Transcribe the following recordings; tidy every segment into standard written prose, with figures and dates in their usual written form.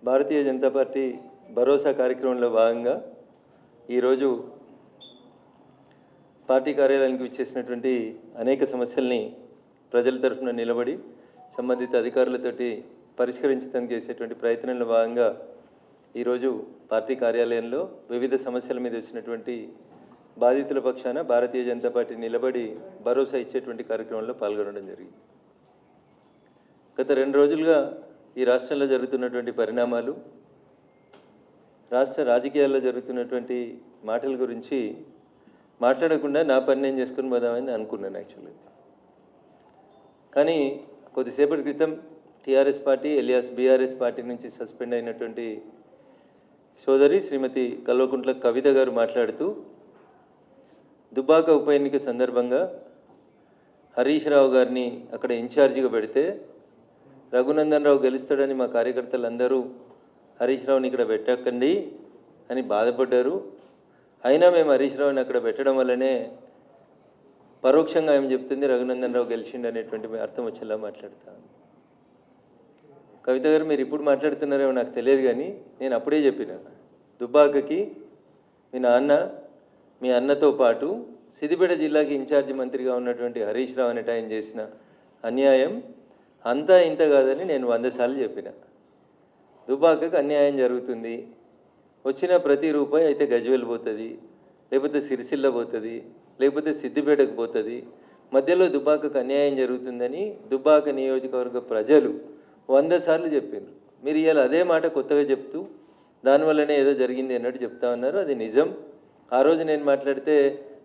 భారతీయ Janata party భరోసా కార్యక్రమంలో భాగంగా ఈరోజు పార్టీ కార్యాలయానికి విచ్చేసినటువంటి అనేక సమస్యల్ని ప్రజల తరఫున నిలబడి సంబంధిత అధికారులతోటి పరిష్కరించడానికి చేసేటువంటి ప్రయత్నంలో భాగంగా ఈరోజు పార్టీ కార్యాలయంలో వివిధ సమస్యల మీద వచ్చినటువంటి బాధితుల పక్షాన భారతీయ జనతా పార్టీ నిలబడి భరోసా ఇచ్చేటువంటి కార్యక్రమంలో పాల్గొనడం జరిగింది. గత 2 రోజులుగా ఈ రాష్ట్రంలో జరుగుతున్నటువంటి పరిణామాలు, రాష్ట్ర రాజకీయాల్లో జరుగుతున్నటువంటి మాటల గురించి మాట్లాడకుండా నా పని నేను చేసుకుని పోదామని అనుకున్నాను యాక్చువల్గా. కానీ కొద్దిసేపటి క్రితం TRS party alias BRS party నుంచి సస్పెండ్ అయినటువంటి సోదరి శ్రీమతి కల్వకుంట్ల కవిత గారు మాట్లాడుతూ దుబ్బాక ఉప ఎన్నిక సందర్భంగా హరీష్ రావు గారిని అక్కడ ఇన్ఛార్జిగా పెడితే రఘునందన్ రావు గెలుస్తాడని మా కార్యకర్తలందరూ హరీష్ రావుని ఇక్కడ పెట్టకండి అని బాధపడ్డారు. అయినా మేము హరీష్ రావుని అక్కడ పెట్టడం వల్లనే పరోక్షంగా ఏం చెప్తుంది రఘునందన్ రావు గెలిచిండు అనేటువంటి అర్థం వచ్చేలా మాట్లాడతాను. కవిత గారు మీరు ఇప్పుడు మాట్లాడుతున్నారేమో నాకు తెలియదు, కానీ నేను అప్పుడే చెప్పిన దుబ్బాకకి మీ అన్నతో పాటు సిద్దిపేట జిల్లాకి ఇన్ఛార్జి మంత్రిగా ఉన్నటువంటి హరీష్ రావు అనేట ఆయన చేసిన అన్యాయం అంతా ఇంత కాదని నేను 100 సార్లు చెప్పిన. దుబ్బాకకు అన్యాయం జరుగుతుంది, వచ్చిన ప్రతి రూపాయి అయితే గజ్వేల్ పోతుంది, లేకపోతే సిరిసిల్ల పోతుంది, లేకపోతే సిద్దిపేటకు పోతుంది, మధ్యలో దుబ్బాకకు అన్యాయం జరుగుతుందని దుబ్బాక నియోజకవర్గ ప్రజలు 100 సార్లు చెప్పారు. మీరు ఇవాళ అదే మాట కొత్తగా చెప్తూ దానివల్లనే ఏదో జరిగింది అన్నట్టు చెప్తా ఉన్నారు. అది నిజం. ఆ రోజు నేను మాట్లాడితే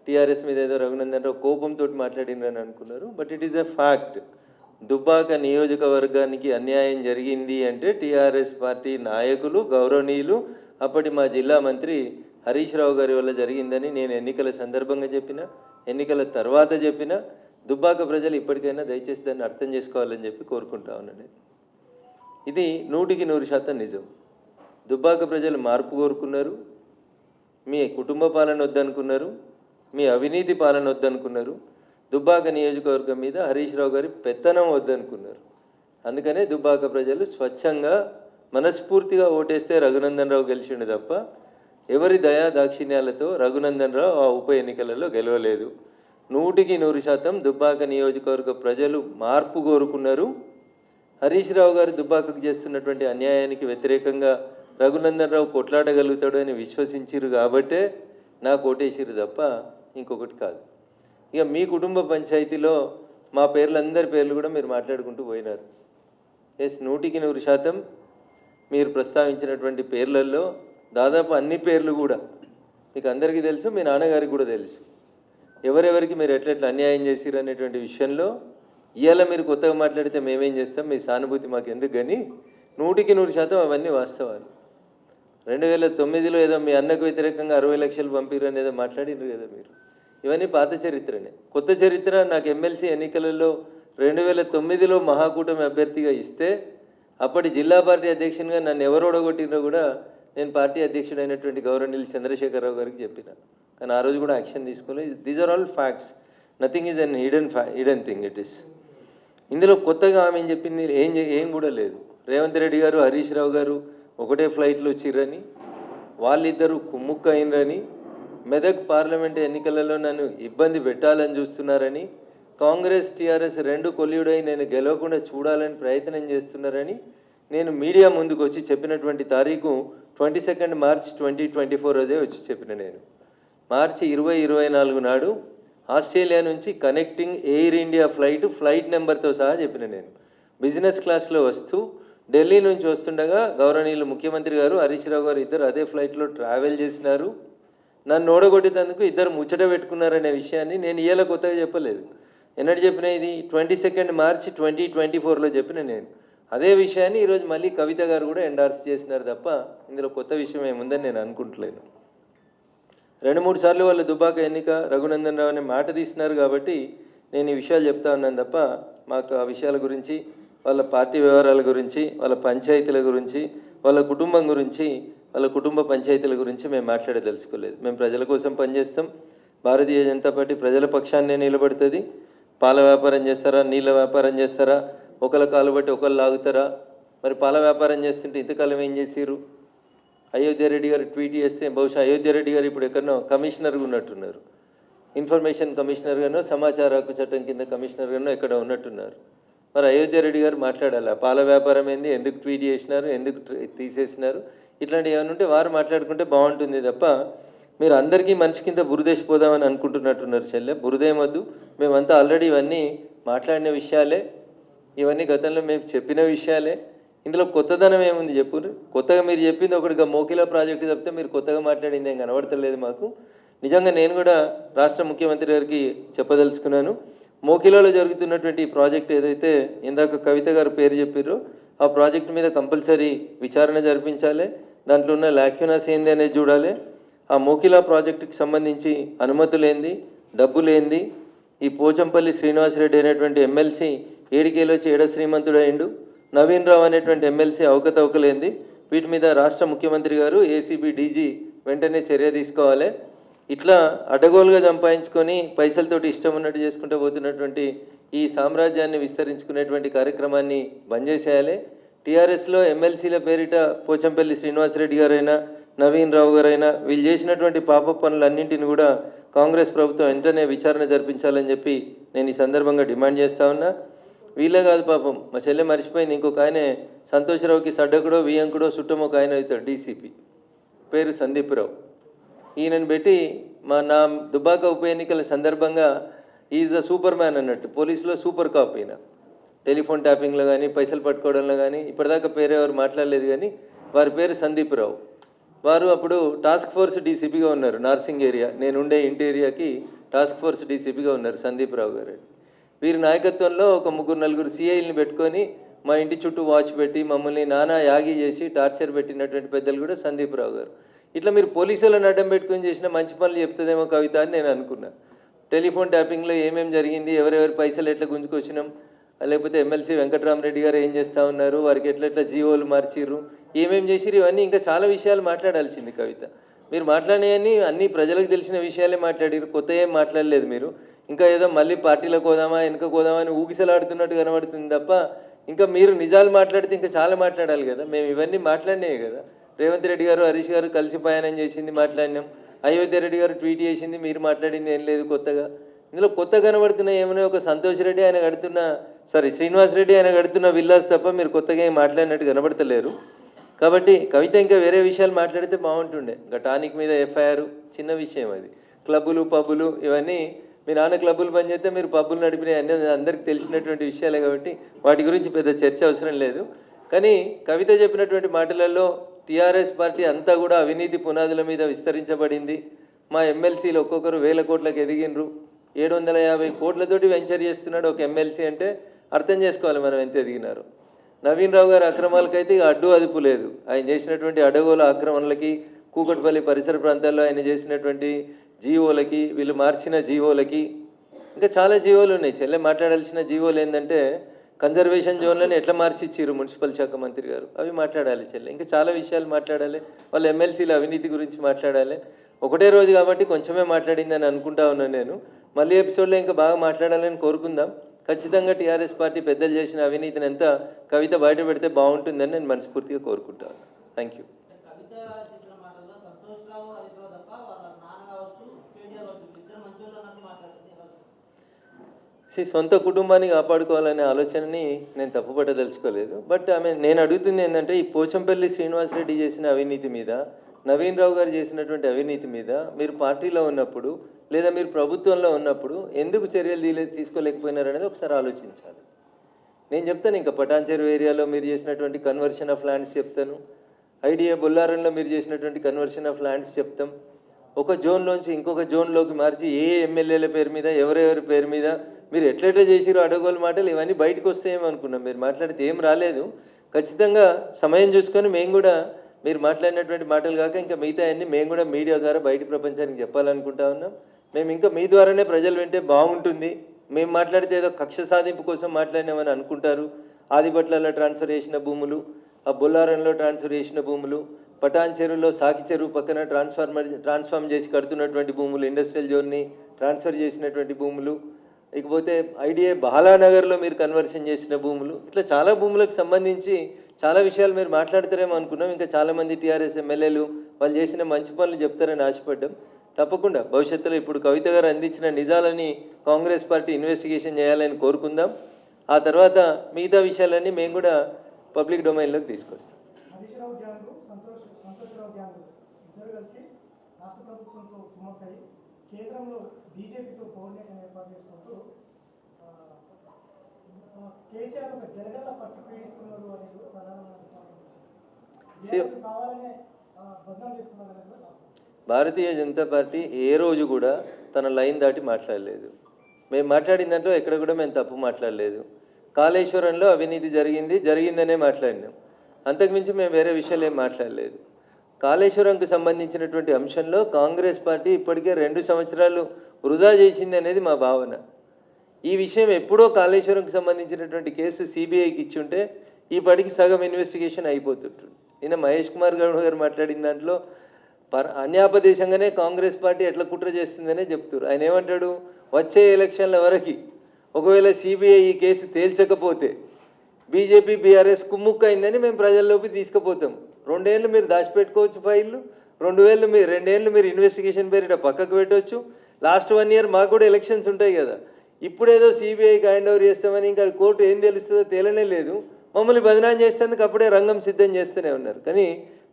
టీఆర్ఎస్ మీద ఏదో రఘునందన్ రావు కోపంతో మాట్లాడినని అనుకున్నారు. But it is a fact. Dubbaka నియోజకవర్గానికి అన్యాయం జరిగింది అంటే టీఆర్ఎస్ పార్టీ నాయకులు, గౌరవనీయులు, అప్పటి మా జిల్లా మంత్రి హరీష్ రావు గారి వల్ల జరిగిందని నేను ఎన్నికల సందర్భంగా చెప్పిన, ఎన్నికల తర్వాత చెప్పిన. దుబ్బాక ప్రజలు ఇప్పటికైనా దయచేసి దాన్ని అర్థం చేసుకోవాలని చెప్పి కోరుకుంటా ఉన్నాను. ఇది 100% నిజం. దుబ్బాక ప్రజలు మార్పు కోరుకున్నారు. మీ కుటుంబ పాలన వద్దనుకున్నారు, మీ అవినీతి పాలన వద్దనుకున్నారు, దుబ్బాక నియోజకవర్గం మీద హరీష్ రావు గారి పెత్తనం వద్దనుకున్నారు. అందుకనే దుబ్బాక ప్రజలు స్వచ్ఛంగా మనస్ఫూర్తిగా ఓటేస్తే రఘునందన్ రావు గెలిచిండు తప్ప ఎవరి దయా దాక్షిణ్యాలతో రఘునందన్ రావు ఆ ఉప ఎన్నికలలో గెలవలేదు. 100% దుబ్బాక నియోజకవర్గ ప్రజలు మార్పు కోరుకున్నారు. హరీష్ రావు గారు దుబ్బాకకు చేస్తున్నటువంటి అన్యాయానికి వ్యతిరేకంగా రఘునందన్ రావు కొట్లాడగలుగుతాడు అని విశ్వసించారు కాబట్టే నాకు ఓటేసిరు తప్ప ఇంకొకటి కాదు. ఇక మీ కుటుంబ పంచాయతీలో మా పేర్లందరి పేర్లు కూడా మీరు మాట్లాడుకుంటూ పోయినారు. 100% మీరు ప్రస్తావించినటువంటి పేర్లలో దాదాపు అన్ని పేర్లు కూడా మీకు అందరికీ తెలుసు, మీ నాన్నగారికి కూడా తెలుసు. ఎవరెవరికి మీరు ఎట్లెట్లా అన్యాయం చేసిరు అనేటువంటి విషయంలో ఇవాళ మీరు కొత్తగా మాట్లాడితే మేమేం చేస్తాం, మీ సానుభూతి మాకు ఎందుకు, కానీ 100% అవన్నీ వాస్తవాలు. 2009లో ఏదో మీ అన్నకు వ్యతిరేకంగా 60 లక్షలు పంపిరు అనేదో మాట్లాడినారు కదా మీరు. ఇవన్నీ పాత చరిత్రనే. కొత్త చరిత్ర నాకు ఎమ్మెల్సీ ఎన్నికలలో 2009లో మహాకూటమి అభ్యర్థిగా ఇస్తే అప్పటి జిల్లా పార్టీ అధ్యక్షునిగా నన్ను ఎవరు ఓడగొట్టినో కూడా నేను పార్టీ అధ్యక్షుడైనటువంటి గౌరవనీయులు చంద్రశేఖరరావు గారికి చెప్పిన. కానీ ఆ రోజు కూడా యాక్షన్ తీసుకోలేదు. These are all facts. Nothing is an hidden thing. It is. ఇందులో కొత్తగా ఆమె ఏం చెప్పింది ఏం కూడా లేదు. రేవంత్ రెడ్డి గారు, హరీష్ రావు గారు ఒకటే ఫ్లైట్లో వచ్చిర్రని, వాళ్ళిద్దరూ కుమ్ముక్క అయినరని, మెదక్ పార్లమెంట్ ఎన్నికలలో నన్ను ఇబ్బంది పెట్టాలని చూస్తున్నారని, కాంగ్రెస్ టీఆర్ఎస్ 2 కొల్లుడై నేను గెలవకుండా చూడాలని ప్రయత్నం చేస్తున్నారని నేను మీడియా ముందుకు వచ్చి చెప్పినటువంటి తారీఖు 22 మార్చి 2024 రోజే వచ్చి చెప్పిన. నేను మార్చి 2024 నాడు ఆస్ట్రేలియా నుంచి కనెక్టింగ్ ఎయిర్ ఇండియా ఫ్లైట్ నెంబర్తో సహా చెప్పిన. నేను బిజినెస్ క్లాస్లో వస్తూ ఢిల్లీ నుంచి వస్తుండగా గౌరవనీయులు ముఖ్యమంత్రి గారు, హరీష్ రావు గారు ఇద్దరు అదే ఫ్లైట్లో ట్రావెల్ చేసినారు. నన్ను ఓడగొట్టేందుకు ఇద్దరు ముచ్చట పెట్టుకున్నారనే విషయాన్ని నేను ఇవాళ కొత్తగా చెప్పలేదు. ఎన్నటి చెప్పిన, ఇది 22 మార్చి 2024లో చెప్పిన. నేను అదే విషయాన్ని ఈరోజు మళ్ళీ కవిత గారు కూడా ఎండార్స్ చేసినారు తప్ప ఇందులో కొత్త విషయం ఏముందని నేను అనుకుంటలేను. 2-3 సార్లు వాళ్ళు దుబ్బాక ఎన్నిక రఘునందన్ రావు అనే మాట తీసినారు కాబట్టి నేను ఈ విషయాలు చెప్తా ఉన్నాను తప్ప మాకు ఆ విషయాల గురించి, వాళ్ళ పార్టీ వ్యవహారాల గురించి, వాళ్ళ పంచాయతీల గురించి, వాళ్ళ కుటుంబం గురించి, వాళ్ళ కుటుంబ పంచాయతీల గురించి మేము మాట్లాడదలుచుకోలేదు. మేము ప్రజల కోసం పనిచేస్తాం. భారతీయ జనతా పార్టీ ప్రజల పక్షాన్నే నిలబడుతుంది. పాల వ్యాపారం చేస్తారా, నీళ్ళ వ్యాపారం చేస్తారా, ఒకళ్ళ కాలు బట్టి ఒకళ్ళు లాగుతారా, మరి పాల వ్యాపారం చేస్తుంటే ఇంతకాలం ఏం చేసిర్రు? అయోధ్య రెడ్డి గారు ట్వీట్ చేస్తే బహుశా అయోధ్య రెడ్డి గారు ఇప్పుడు ఎక్కడనో కమిషనర్గా ఉన్నట్టున్నారు. ఇన్ఫర్మేషన్ కమిషనర్గానో సమాచార హక్కు చట్టం కింద కమిషనర్గానో ఎక్కడ ఉన్నట్టున్నారు. మరి అయోధ్య రెడ్డి గారు మాట్లాడాలి, పాల వ్యాపారం ఏంది, ఎందుకు ట్వీట్ చేసినారు, ఎందుకు తీసేసినారు, ఇట్లాంటివి ఏమైనా ఉంటే వారు మాట్లాడుకుంటే బాగుంటుంది తప్ప మీరు అందరికీ మనిషి కింద బురదేసిపోదామని అనుకుంటున్నట్టున్నారు. చెల్లె బురదేమొద్దు, మేమంతా ఆల్రెడీ ఇవన్నీ మాట్లాడిన విషయాలే, ఇవన్నీ గతంలో మేము చెప్పిన విషయాలే. ఇందులో కొత్తదనం ఏముంది చెప్పు? కొత్తగా మీరు చెప్పింది ఒకటిగా మోకిలా ప్రాజెక్టు తప్పితే మీరు కొత్తగా మాట్లాడింది ఏం కనబడతలేదు మాకు. నిజంగా నేను కూడా రాష్ట్ర ముఖ్యమంత్రి గారికి చెప్పదలుచుకున్నాను, మోకిలాలో జరుగుతున్నటువంటి ఈ ప్రాజెక్ట్ ఏదైతే ఇందాక కవిత గారు పేరు చెప్పారో ఆ ప్రాజెక్టు మీద కంపల్సరీ విచారణ జరిపించాలి. దాంట్లో ఉన్న లాక్యునాస్ ఏంది అనేది చూడాలి. ఆ మోకిలా ప్రాజెక్టుకి సంబంధించి అనుమతులేంది, డబ్బులేంది, ఈ పోచంపల్లి శ్రీనివాసరెడ్డి అనేటువంటి ఎమ్మెల్సీ ఏడికేలోచి ఏడ శ్రీమంతుడైండు, నవీన్ రావు అనేటువంటి ఎమ్మెల్సీ అవకతవకలేంది, వీటి మీద రాష్ట్ర ముఖ్యమంత్రి గారు ఏసీబీ డీజీ వెంటనే చర్య తీసుకోవాలి. ఇట్లా అడ్డగోలుగా సంపాదించుకొని పైసలతోటి ఇష్టం ఉన్నట్టు చేసుకుంటూ పోతున్నటువంటి ఈ సామ్రాజ్యాన్ని విస్తరించుకునేటువంటి కార్యక్రమాన్ని బంద్ చేసేయాలి. టీఆర్ఎస్లో ఎమ్మెల్సీల పేరిట పోచంపల్లి శ్రీనివాసరెడ్డి గారైనా నవీన్ రావు గారైనా వీళ్ళు చేసినటువంటి పాప పనులన్నింటిని కూడా కాంగ్రెస్ ప్రభుత్వం వెంటనే విచారణ జరిపించాలని చెప్పి నేను ఈ సందర్భంగా డిమాండ్ చేస్తా ఉన్నా. వీళ్ళే కాదు పాపం, మా చెల్లె మర్చిపోయింది, ఇంకొక ఆయనే సంతోషరావుకి సడ్డకుడో వియంకుడో చుట్టమో ఒక ఆయన అవుతాడు, డీసీపీ పేరు సందీప్ రావు. ఈయనను పెట్టి నా దుబ్బాక ఉప ఎన్నికల సందర్భంగా ఈజ్ ద సూపర్ మ్యాన్ అన్నట్టు, పోలీసులో సూపర్ కాప్ ఈయన. టెలిఫోన్ ట్యాపింగ్లో కానీ పైసలు పట్టుకోవడంలో కానీ ఇప్పటిదాకా పేరు ఎవరు మాట్లాడలేదు, కానీ వారి పేరు సందీప్ రావు. వారు అప్పుడు టాస్క్ ఫోర్స్ డీసీపీగా ఉన్నారు, నార్సింగ్ ఏరియా, నేనుండే ఇంటి ఏరియాకి టాస్క్ ఫోర్స్ డీసీపీగా ఉన్నారు సందీప్ రావు గారు. వీరి నాయకత్వంలో ఒక 3-4 సిఐల్ని పెట్టుకొని మా ఇంటి చుట్టూ వాచ్ పెట్టి మమ్మల్ని నానా యాగి చేసి టార్చర్ పెట్టినటువంటి పెద్దలు కూడా సందీప్ రావు గారు. ఇట్లా మీరు పోలీసులను అడ్డం పెట్టుకొని చేసిన మంచి పనులు చెప్తుందేమో కవిత అని నేను అనుకున్నా. టెలిఫోన్ ట్యాపింగ్లో ఏమేమి జరిగింది, ఎవరెవరి పైసలు ఎట్లా గుంజుకొచ్చినాం, లేకపోతే ఎమ్మెల్సీ వెంకటరామరెడ్డి గారు ఏం చేస్తూ ఉన్నారు, వారికి ఎట్లెట్లా జీవోలు మార్చిర్రు, ఏమేమి చేసిరు, ఇవన్నీ ఇంకా చాలా విషయాలు మాట్లాడాల్సింది కవిత. మీరు మాట్లాడినవన్నీ అన్నీ ప్రజలకు తెలిసిన విషయాలే మాట్లాడారు, కొత్త ఏం మాట్లాడలేదు మీరు. ఇంకా ఏదో మళ్ళీ పార్టీలకు పోదామా వెనుక పోదామా అని ఊగిసలాడుతున్నట్టు కనబడుతుంది తప్ప ఇంకా మీరు నిజాలు మాట్లాడితే ఇంకా చాలా మాట్లాడాలి కదా. మేము ఇవన్నీ మాట్లాడినాయి కదా. రేవంత్ రెడ్డి గారు హరీష్ గారు కలిసి ప్రయాణం చేసింది మాట్లాడినాం, అయోధ్య రెడ్డి గారు ట్వీట్ చేసింది, మీరు మాట్లాడింది ఏం లేదు కొత్తగా. ఇందులో కొత్త కనబడుతున్న ఏమైనా ఒక సంతోష్ రెడ్డి ఆయన కడుతున్న శ్రీనివాస్ రెడ్డి ఆయన కడుతున్న విల్లాస్ తప్ప మీరు కొత్తగా ఏం మాట్లాడినట్టు కనబడతలేరు. కాబట్టి కవిత ఇంకా వేరే విషయాలు మాట్లాడితే బాగుంటుండే. ఇంకా టానిక్ మీద ఎఫ్ఐఆర్ చిన్న విషయం, అది క్లబ్బులు పబ్బులు ఇవన్నీ మీ నాన్న క్లబ్బులు బంద్ చేస్తే మీరు పబ్బులు నడిపినాయి అన్నీ అందరికీ తెలిసినటువంటి విషయాలే కాబట్టి వాటి గురించి పెద్ద చర్చ అవసరం లేదు. కానీ కవిత చెప్పినటువంటి మాటలలో టీఆర్ఎస్ పార్టీ అంతా కూడా అవినీతి పునాదుల మీద విస్తరించబడింది. మా ఎమ్మెల్సీలు ఒక్కొక్కరు 1000 కోట్లకు ఎదిగినరు, 750 కోట్లతోటి వెంచర్ చేస్తున్నాడు ఒక ఎమ్మెల్సీ అంటే అర్థం చేసుకోవాలి మనం ఎంత ఎదిగినారు. నవీన్ రావు గారి అక్రమాలకైతే ఇక అడ్డు అదుపు లేదు. ఆయన చేసినటువంటి అడగోల ఆక్రమణలకి, కూకట్పల్లి పరిసర ప్రాంతాల్లో ఆయన చేసినటువంటి జీవోలకి, వీళ్ళు మార్చిన జీవోలకి, ఇంకా చాలా జీవోలు ఉన్నాయి. చెల్లె మాట్లాడాల్సిన జీవోలు ఏంటంటే కన్జర్వేషన్ జోన్లను ఎట్లా మార్చి ఇచ్చిర్రు మున్సిపల్ శాఖ మంత్రి గారు, అవి మాట్లాడాలి చెల్లె. ఇంకా చాలా విషయాలు మాట్లాడాలి, వాళ్ళ ఎమ్మెల్సీల అవినీతి గురించి మాట్లాడాలి. ఒకటే రోజు కాబట్టి కొంచెమే మాట్లాడిందని అనుకుంటా ఉన్నాను నేను. మళ్ళీ ఎపిసోడ్లో ఇంకా బాగా మాట్లాడాలని కోరుకుందాం. ఖచ్చితంగా టీఆర్ఎస్ పార్టీ పెద్దలు చేసిన అవినీతిని ఎంత కవిత బయట పెడితే బాగుంటుందని నేను మనస్ఫూర్తిగా కోరుకుంటాను. Thank you. సొంత కుటుంబాన్ని కాపాడుకోవాలనే ఆలోచనని నేను తప్పుపట్టదలుచుకోలేదు. బట్ నేను అడుగుతుంది ఏంటంటే ఈ పోచంపల్లి శ్రీనివాసరెడ్డి చేసిన అవినీతి మీద, నవీన్ రావు గారు చేసినటువంటి అవినీతి మీద మీరు పార్టీలో ఉన్నప్పుడు లేదా మీరు ప్రభుత్వంలో ఉన్నప్పుడు ఎందుకు చర్యలు తీసుకోలేకపోయినారనేది ఒకసారి ఆలోచించాలి. నేను చెప్తాను, ఇంకా పటాన్చెరు ఏరియాలో మీరు చేసినటువంటి కన్వర్షన్ ఆఫ్ ల్యాండ్స్ చెప్తాను, ఐడియా బొల్లారంలో మీరు చేసినటువంటి కన్వర్షన్ ఆఫ్ ల్యాండ్స్ చెప్తాం. ఒక జోన్లోంచి ఇంకొక జోన్లోకి మార్చి ఏ ఎమ్మెల్యేల పేరు మీద ఎవరెవరి పేరు మీద మీరు ఎట్లెట్లా చేసిరో అడగోలు మాటలు ఇవన్నీ బయటకు వస్తాయేమనుకున్నాం. మీరు మాట్లాడితే ఏం రాలేదు. ఖచ్చితంగా సమయం చూసుకొని మేము కూడా మీరు మాట్లాడినటువంటి మాటలు కాక ఇంకా మిగతా అన్నీ మేము కూడా మీడియా ద్వారా బయట ప్రపంచానికి చెప్పాలనుకుంటా ఉన్నాం. మేము ఇంకా మీ ద్వారానే ప్రజలు వింటే బాగుంటుంది. మేము మాట్లాడితే ఏదో కక్ష సాధింపు కోసం మాట్లాడినామని అనుకుంటారు. ఆదిపట్లలో ట్రాన్స్ఫర్ చేసిన భూములు, ఆ బొల్లారంలో ట్రాన్స్ఫర్ చేసిన భూములు, పటాన్ చెరువులో సాకి చెరువు పక్కన ట్రాన్స్ఫార్మ్ చేసి కడుతున్నటువంటి భూములు, ఇండస్ట్రియల్ జోన్ని ట్రాన్స్ఫర్ చేసినటువంటి భూములు, ఇకపోతే ఐడిఏ బాలానగర్లో మీరు కన్వర్షన్ చేసిన భూములు, ఇట్లా చాలా భూములకు సంబంధించి చాలా విషయాలు మీరు మాట్లాడతారేమో అనుకున్నాం. ఇంకా చాలామంది టీఆర్ఎస్ ఎమ్మెల్యేలు వాళ్ళు చేసిన మంచి పనులు చెప్తారని ఆశపడ్డాం. తప్పకుండా భవిష్యత్తులో ఇప్పుడు కవిత గారు అందించిన నిజాలని కాంగ్రెస్ పార్టీ ఇన్వెస్టిగేషన్ చేయాలని కోరుకుందాం. ఆ తర్వాత మిగతా విషయాలన్నీ మేము కూడా పబ్లిక్ డొమైన్లోకి తీసుకొస్తాం. భారతీయ జనతా పార్టీ ఏ రోజు కూడా తన లైన్ దాటి మాట్లాడలేదు. మేము మాట్లాడిన దాంట్లో ఎక్కడ కూడా మేము తప్పు మాట్లాడలేదు. కాళేశ్వరంలో అవినీతి జరిగిందనే మాట్లాడినాం. అంతకుమించి మేము వేరే విషయాలు ఏం మాట్లాడలేదు. కాళేశ్వరంకు సంబంధించినటువంటి అంశంలో కాంగ్రెస్ పార్టీ ఇప్పటికే 2 సంవత్సరాలు వృధా చేసింది అనేది మా భావన. ఈ విషయం ఎప్పుడో కాళేశ్వరంకు సంబంధించినటువంటి కేసు సిబిఐకి ఇచ్చి ఉంటే ఈ పాటికి సగం ఇన్వెస్టిగేషన్ అయిపోతుంటుంది. నిన్న మహేష్ కుమార్ గౌడ్ గారు మాట్లాడిన దాంట్లో అన్యాపదేశంగానే కాంగ్రెస్ పార్టీ ఎట్లా కుట్ర చేస్తుందనే చెప్తారు. ఆయన ఏమంటాడు, వచ్చే ఎలక్షన్ల వరకు ఒకవేళ సిబిఐ ఈ కేసు తేల్చకపోతే బీజేపీ బీఆర్ఎస్ కుమ్ముక్కైందని మేము ప్రజల్లోకి తీసుకుపోతాం. 2 ఏళ్ళు మీరు దాచిపెట్టుకోవచ్చు ఫైళ్ళు, 2 ఏళ్ళు మీరు ఇన్వెస్టిగేషన్ పేరిట పక్కకు పెట్టవచ్చు. లాస్ట్ 1 ఇయర్ మాకు కూడా ఎలక్షన్స్ ఉంటాయి కదా. ఇప్పుడేదో సిబిఐకి హ్యాండ్ ఓవర్ చేస్తామని ఇంకా కోర్టు ఏం తెలుస్తుందో తేలనే లేదు. మమ్మల్ని బదనాం చేసేందుకు అప్పుడే రంగం సిద్ధం చేస్తూనే ఉన్నారు. కానీ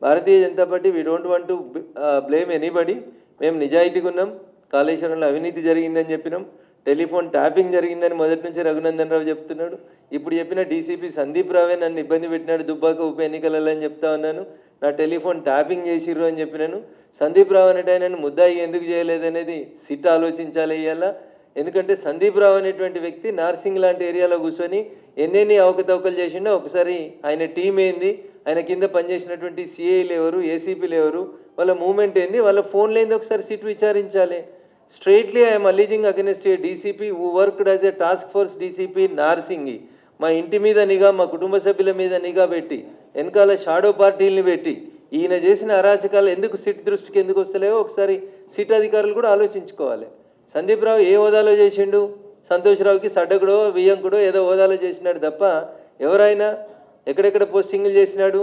Bharatiya Janata Party we don't want to blame anybody. మేము నిజాయితీగా ఉన్నాం. కాళేశ్వరంలో అవినీతి జరిగిందని చెప్పినాం. టెలిఫోన్ ట్యాపింగ్ జరిగిందని మొదటి నుంచి రఘునందన్ రావు చెప్తున్నాడు. ఇప్పుడు చెప్పిన డీసీపీ సందీప్ రావే నన్ను ఇబ్బంది పెట్టినాడు దుబ్బాక ఉప ఎన్నికలలో అని చెప్తా ఉన్నాను. నా టెలిఫోన్ ట్యాపింగ్ చేసిర్రు అని చెప్పినాను. సందీప్ రావు అనేట ఆయనను ముద్దాయి ఎందుకు చేయలేదనేది సిట్ ఆలోచించాలి ఇవాళ. ఎందుకంటే సందీప్ రావు అనేటువంటి వ్యక్తి నార్సింగ్ లాంటి ఏరియాలో కూర్చొని ఎన్నెన్ని అవకతవకలు చేసిండో ఒకసారి ఆయన టీం ఏంది, ఆయన కింద పనిచేసినటువంటి సిఐలు ఎవరు, ఏసీపీలు ఎవరు, వాళ్ళ మూమెంట్ ఏంది, వాళ్ళ ఫోన్లు ఏంది ఒకసారి సిట్ విచారించాలి. Straightly I'm alleging against a DCP who worked as a task force DCP Narsingi. మా ఇంటి మీద నిఘా, మా కుటుంబ సభ్యుల మీద నిఘా పెట్టి వెనకాల షాడో పార్టీలను పెట్టి ఈయన చేసిన అరాచకాలు ఎందుకు సిట్ దృష్టికి ఎందుకు వస్తలేవో ఒకసారి సిట్ అధికారులు కూడా ఆలోచించుకోవాలి. సందీప్ రావు ఏ హోదాలో చేసిండు, సంతోష్ రావుకి సడ్డకుడో వియ్యంకుడో ఏదో హోదాలో చేసినాడు తప్ప ఎవరైనా ఎక్కడెక్కడ పోస్టింగ్లు చేసినాడు.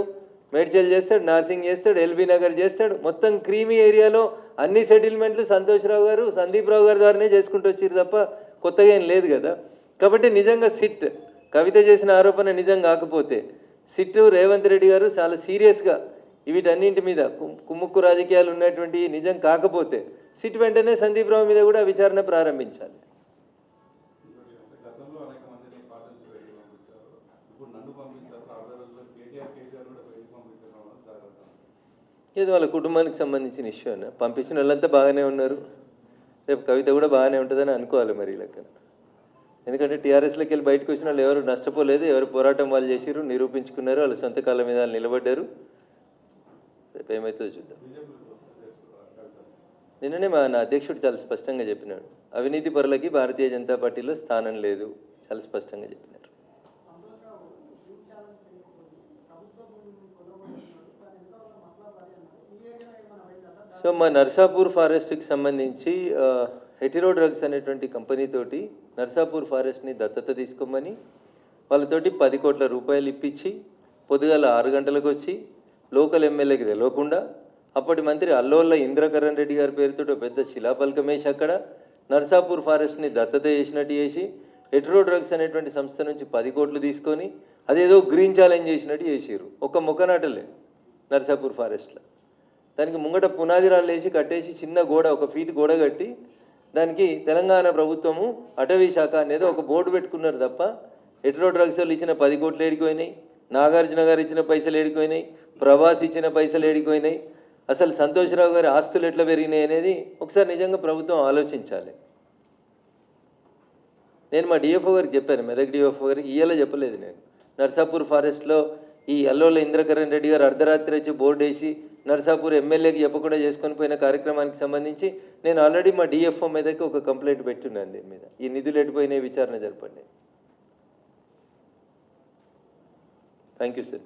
మేడ్చల్ చేస్తాడు, నార్సింగ్ చేస్తాడు, ఎల్బీ నగర్ చేస్తాడు. మొత్తం క్రీమీ ఏరియాలో అన్ని సెటిల్మెంట్లు సంతోష్ రావు గారు, సందీప్ రావు గారి ద్వారానే చేసుకుంటూ వచ్చారు తప్ప కొత్తగా ఏం లేదు కదా. కాబట్టి నిజంగా సిట్ కవిత చేసిన ఆరోపణ నిజం కాకపోతే సిట్ రేవంత్ రెడ్డి గారు చాలా సీరియస్గా వీటన్నింటి మీద కుమ్ముక్కు రాజకీయాలు ఉన్నటువంటి నిజం కాకపోతే సిట్ వెంటనే సందీప్ రావు మీద కూడా విచారణ ప్రారంభించాలి. ఇది వాళ్ళ కుటుంబానికి సంబంధించిన ఇష్యూ అన్న. పంపించిన వాళ్ళంతా బాగానే ఉన్నారు. రేపు కవిత కూడా బాగానే ఉంటుందని అనుకోవాలి మరి లెక్కన. ఎందుకంటే టీఆర్ఎస్లోకి వెళ్ళి బయటకు వచ్చిన వాళ్ళు ఎవరు నష్టపోలేదు, ఎవరు పోరాటం వాళ్ళు చేసిరు, నిరూపించుకున్నారు, వాళ్ళ సొంత కాళ్ళ మీద నిలబడ్డారు. రేపు ఏమవుతుందో చూద్దాం. నిన్ననే నా అధ్యక్షుడు చాలా స్పష్టంగా చెప్పినాడు, అవినీతి పరులకి భారతీయ జనతా పార్టీలో స్థానం లేదు, చాలా స్పష్టంగా చెప్పినారు. సో మా నర్సాపూర్ ఫారెస్ట్కి సంబంధించి హెటిరో డ్రగ్స్ అనేటువంటి కంపెనీతోటి నర్సాపూర్ ఫారెస్ట్ని దత్తత తీసుకోమని వాళ్ళతోటి 10 కోట్ల రూపాయలు ఇప్పించి పొద్దుగాల 6 గంటలకు వచ్చి లోకల్ ఎమ్మెల్యేకి తెలియకుండా అప్పటి మంత్రి అల్లోళ్ళ ఇంద్రకరణ్ రెడ్డి గారి పేరుతో పెద్ద శిలాపలకం వేసి అక్కడ నర్సాపూర్ ఫారెస్ట్ని దత్తత చేసినట్టు చేసి హెటిరో డ్రగ్స్ అనేటువంటి సంస్థ నుంచి 10 కోట్లు తీసుకొని అదేదో గ్రీన్ ఛాలెంజ్ చేసినట్టు చేసిర్రు. ఒక మొక్కనాటలే నర్సాపూర్ ఫారెస్ట్లో. దానికి ముంగట పునాది రాళ్ళు వేసి కట్టేసి చిన్న గోడ, 1 ఫీట్ గోడ కట్టి దానికి తెలంగాణ ప్రభుత్వము అటవీ శాఖ అనేది ఒక బోర్డు పెట్టుకున్నారు తప్ప హెటిరో డ్రగ్స్ వాళ్ళు ఇచ్చిన 10 కోట్లు ఏడిపోయినాయి, నాగార్జున గారు ఇచ్చిన పైసలు ఏడిపోయినాయి, ప్రభాస్ ఇచ్చిన పైసలు ఏడిపోయినాయి, అసలు సంతోషరావు గారి ఆస్తులు ఎట్లా పెరిగినాయి అనేది ఒకసారి నిజంగా ప్రభుత్వం ఆలోచించాలి. నేను మా డిఎఫ్ఓ గారికి చెప్పాను, మెదక్ డిఎఫ్ఓ గారికి ఇయ్యాలో చెప్పలేదు. నేను నర్సాపూర్ ఫారెస్ట్లో ఈ అల్లోల ఇంద్రకరణ్ రెడ్డి గారు అర్ధరాత్రి వచ్చి బోర్డు వేసి నర్సాపూర్ ఎమ్మెల్యేకి చెప్పకుండా చేసుకొని పోయిన కార్యక్రమానికి సంబంధించి నేను ఆల్రెడీ మా డిఎఫ్ఓ మీదకి ఒక కంప్లైంట్ పెట్టున్నాను. దీని మీద ఈ నిధులు ఎడిపోయినాయి విచారణ జరపండి. Thank you sir.